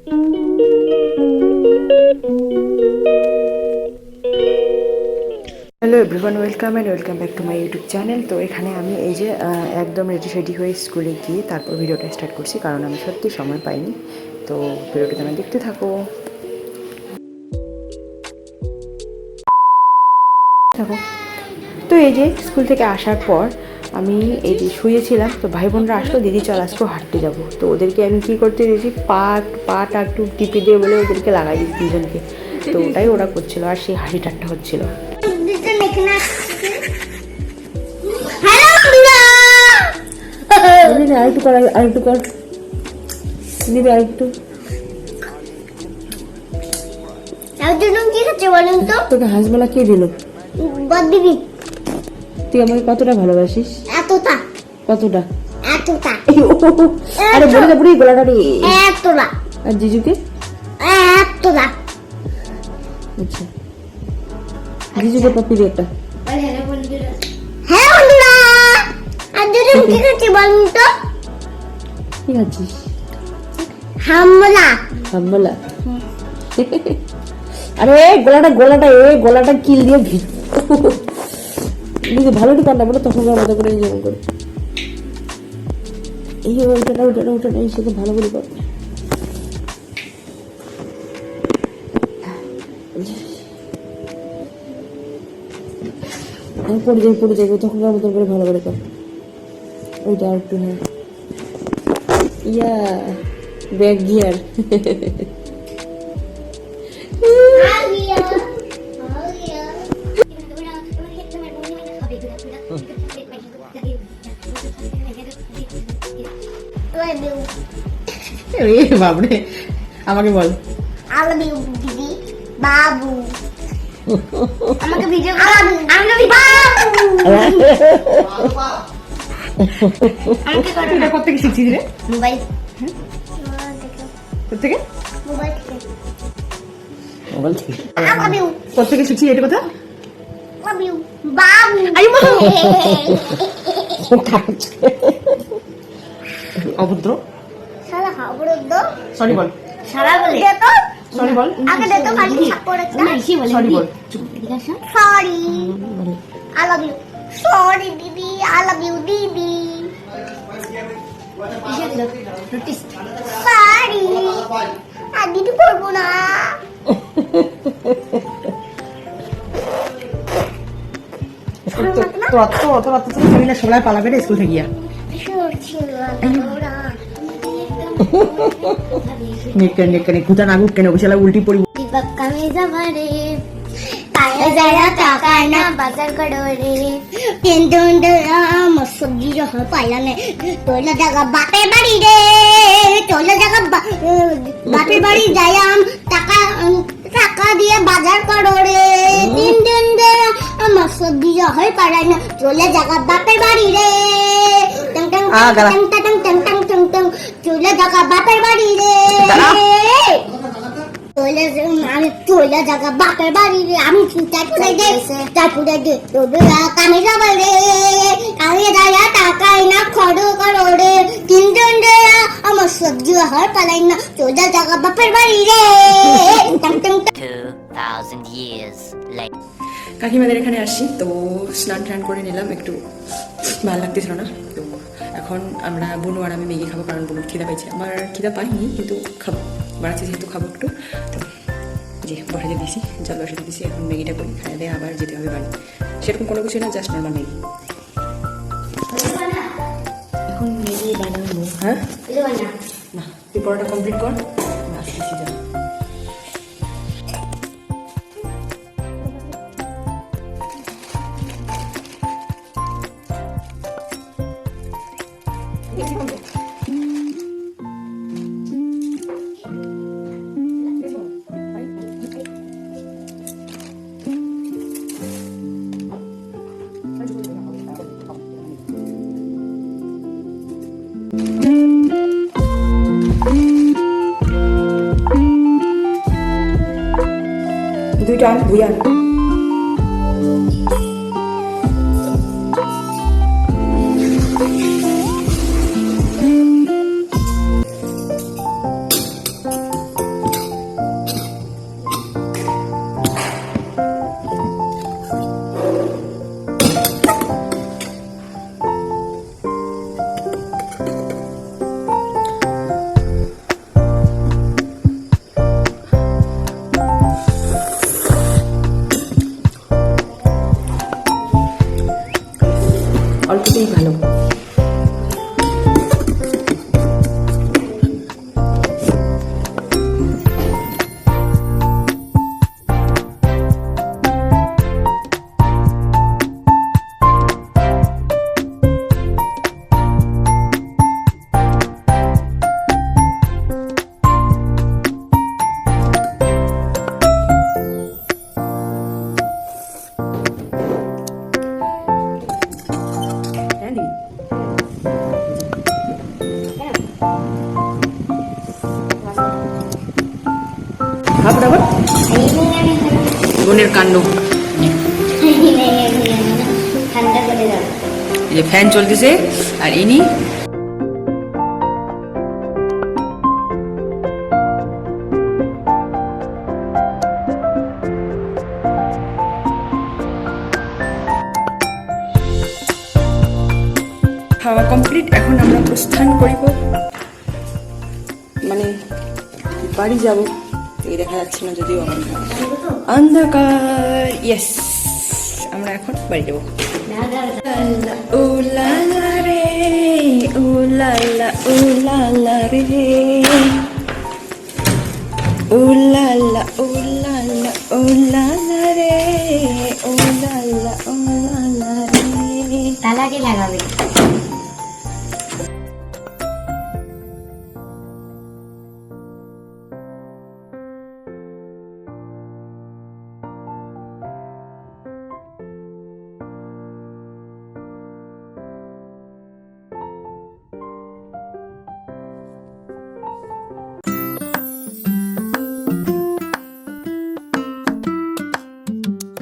Hello everyone, welcome back to my YouTube channel. তো এখানে আমি এই যে একদম রেডি হয়ে স্কুলে গিয়ে তারপর ভিডিওটা স্টার্ট করছি, কারণ আমি সত্যি সময় পাইনি। তো ভিডিওটা তোমরা দেখতে থাকো। তো এই যে স্কুল থেকে আসার পর আমি এই যে শুয়েছিলাম, তো ভাই বোনরা আসলো, দিদি চল আজকে হাঁটতে যাবো। তো ওদেরকে আমি কী করতে দিয়েছি, পাটা একটু টিপে দিয়ে বলে ওদেরকে লাগাই দিয়েছি দুজনকে। তো ওটাই ওরা করছিল, আর সেই হাসি ঠাট্টা হচ্ছিল। আরেকটু কর, আরেকটু কর, দিবি আরেকটু। তোকে হাঁসবেলা কে দিল? দিদি, তুই আমাকে কতটা ভালোবাসিস? এতটা কতটা? এতটা। আরে বলে দে পুরি গলাটা রে। এতটা। আর জিজুকে? এতটা। আচ্ছা, জিজুকে পাপি দে একটা। হ্যাঁ বন্ধুরা, আর যদি কি করছি বলুন তো? কি খাচ্ছিস? হামলা। হামলা? আরে গলাটা কিল দিয়ে ভিড় ভালো কর না বলে, তখন মতো করে যেমন করে এই ওটা এই সাথে ভালো করে কর। পড়ে যাবে তখনকার মতন করে ভালো করে কর। ওইটা আর একটু, হ্যাঁ, ইয়া ব্যাক গিয়ার। বাবরে, আমাকে বল। দিদি বাবু আমাকে ভিডিও এটা কোত্থেকে শিখছিস রে? মোবাইল কোত্থেকে? মোবাইল থেকে। কোত্থেকে শিখছি এটা কথা? বাবু অভদ্র। শালা অবরুদ্ধ। সরি বল। শালা বলে দে তো। সরি বল। আগে দে তো, খালি সাপোর্ট একটা। সরি বল। Sorry, I love you. Sorry দিদি, আই লাভ ইউ দিদি। সরি, আর দিদি করবো না। সবাই পালাবে রে স্কুল থেকে গিয়া। কুতা নাগুক কেন বিশালা উল্টি পড়ি। সবজি যখন পাইলা নে তোলা জায়গা বাপের বাড়ি রে, তোলা জায়গা বাপের বাড়ি যাইয়াম, টাকা দিয়ে বাজার করো রে। 3 দিন ধরে আমার সবজি হয় পাড়ায় না, চলে জায়গা বাপের বাড়ি রে। চলে জায়গা বাপের বাড়ি রে, চলে জায়গা বাপের বাড়ি রে। আমি তারপরে কামে যাবে রে, কামে যাইয়া টাকাই না খড়ো করো রে। 3 দিন ধরে আমার সবজি হয় পালাই না, চলে জায়গা বাপের বাড়ি রে। 2000 years later. কাকিমাদের এখানে আসি, তো স্নান করে নিলাম, একটু ভালো লাগতেছিল না। তো এখন আমরা বুনু আর আমি ম্যাগি খাবো, কারণ বুনুর খিদা পাইছে। আমার খিদা পাইনি, কিন্তু খাবো, বাড়াচ্ছি যেহেতু খাবো একটু। তো যে বসাতে দিয়েছি, জল বসাতে দিয়েছি, এখন ম্যাগিটা করি, খাইয়ে দিয়ে আবার যেতে হবে বাড়ি। সেরকম কোনো কিছু না, জাস্ট নর্মাল ম্যাগি। এখন ম্যাগি বানাবো। হ্যাঁ না, তুই পড়াটা কমপ্লিট কর, আসতেছি যা। দুইটা আন, দুই আন। ফটাফট বোনের কাণ্ড ঠান্ডা করে দাও যে ফ্যান চলতেছে আর ইনি খাওয়া কমপ্লিট। এখন আমরা প্রস্থান করিব, মানে বাড়ি যাব। এই দেখা যাচ্ছে না যদিও আমার অন্ধকার। ইয়েস, আমরা এখন বাড়ি যাবো। ও লা লা রে, ও লা লা, ও লা লা রে, ও লা লা, ও লা লা, ও লা লা রে, ও লা লা, ও লা লা রে। তালা কে লাগাবে?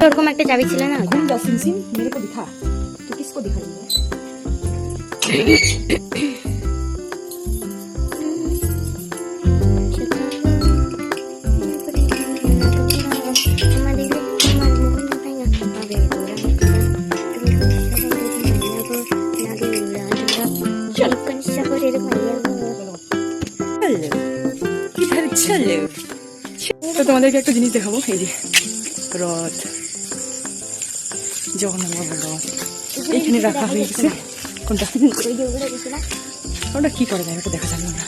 ওরকম একটা চাবি ছিল না? घूम जा सिम सिम, मेरे को दिखा। तू किसको दिखा रही है? इधर चलो। তো তোমাদেরকে একটা জিনিস দেখাবো, এই যে রথ, জগন্নাথ রথ এখানে রাখা হয়ে গেছে। কোনটা ওটা কি করে দেয় ওটা দেখা যাবে না।